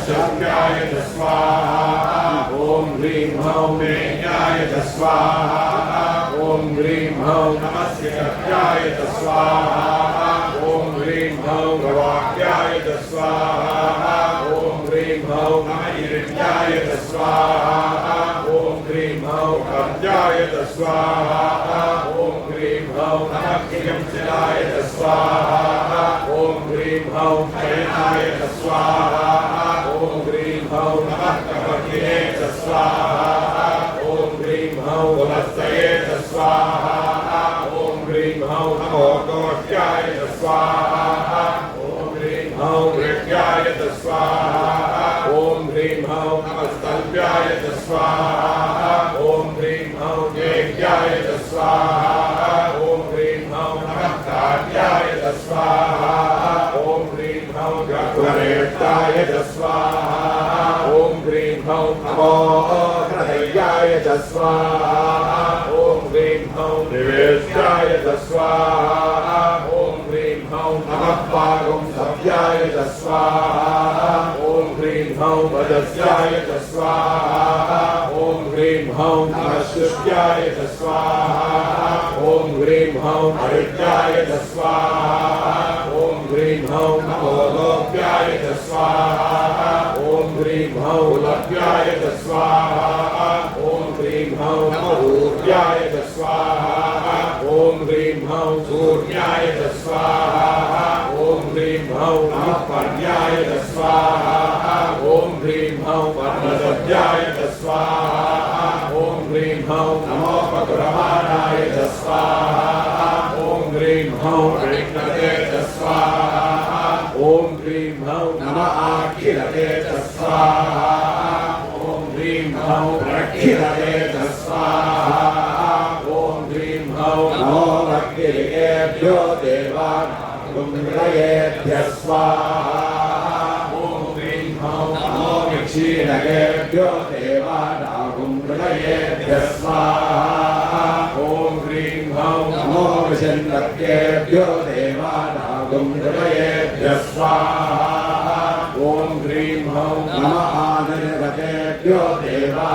शक्याय च स्वाहा ॐ ह्रीं ह्रौं वेण्याय च स्वाहा ॐ ह्रीं ह्रौं नमस्य शक्याय च स्वाहा ॐ ह्रीं ह्रौं प्रवाक्याय च स्वाहा ॐ ह्रीं ह्रौं नमहिरण्याय च स्वाहा ॐ ह्रीं ह्रौं कव्याय च स्वाहा ॐ ह्रीं ह्रौं नमः शिलाय च स्वाहा ॐ ह्रीं ह्रौं शयनाय च स्वाहा ॐ ह्रीं ह्रौं नमः कवकिने च स्वाहा ॐ ह्रीं ह्रौं वलस्तये च स्वाहा ॐ ह्रीं ह्रौं नमो गोष्ठ्याय च स्वाहा ॐ ह्रीं ह्रौं वृष्ट्याय च स्वाहा ॐ ह्रीं ह्रौं नमस्तल्प्याय च स्वाहा ॐ ह्रीं ह्रौं वेद्याय च स्वाहा ॐ ह्रीं ह्रौं नमः कार्याय च स्वाहा ॐ ह्रीं ह्रौं गृह्णरेष्ठाय च स्वाहा ॐ ह्रीं ह्रौं नमो हृदयाय च स्वाहा ॐ ह्रीं ह्रौं निवेश्याय च स्वाहा ॐ ह्रीं ह्रौं नमः पागुंसव्याय च स्वाहा ॐ ह्रीं ह्रौं वजस्याय च स्वाहा ॐ ह्रीं ह्रौं नमः शुष्याय च स्वाहा ॐ ह्रीं ह्रौं हरिद्याय च स्वाहा ॐ ह्रीं ह्रौं नमो लोक्याय च स्वाहा ॐ ह्रीं ह्रौं लभ्याय च स्वाहा ॐ ह्रीं ह्रौं नमो ऊर्जाय च स्वाहा ॐ ह्रीं ह्रौं सूर्याय च स्वाहा ॐ ह्रीं ह्रौं नमः पर्याय च स्वाहा ॐ ह्रीं ह्रौं पर्णसज्जाय च स्वाहा ॐ ह्रीं ह्रौं नमो पकुरमाणाय च स्वाहा ॐ ह्रीं ह्रौं विघ्नते च स्वाहा ॐ ह्रीं ह्रौं नमः आखिलते च स्वाहा ॐ ह्रीं ह्रौं प्रखिलते च स्वाहा ॐ ह्रीं ह्रौं नमो भक्तिर्येभ्यो देवानां स्वाहा ॐ ह्रीं ह्रौं नमो क्षीणकेभ्यो देवानां स्वाहा ॐ ह्रीं ह्रौं नमो विषन्नकेभ्यो देवानां स्वाहा ॐ ह्रीं ह्रौं नमः आनन्दकेभ्यो देवा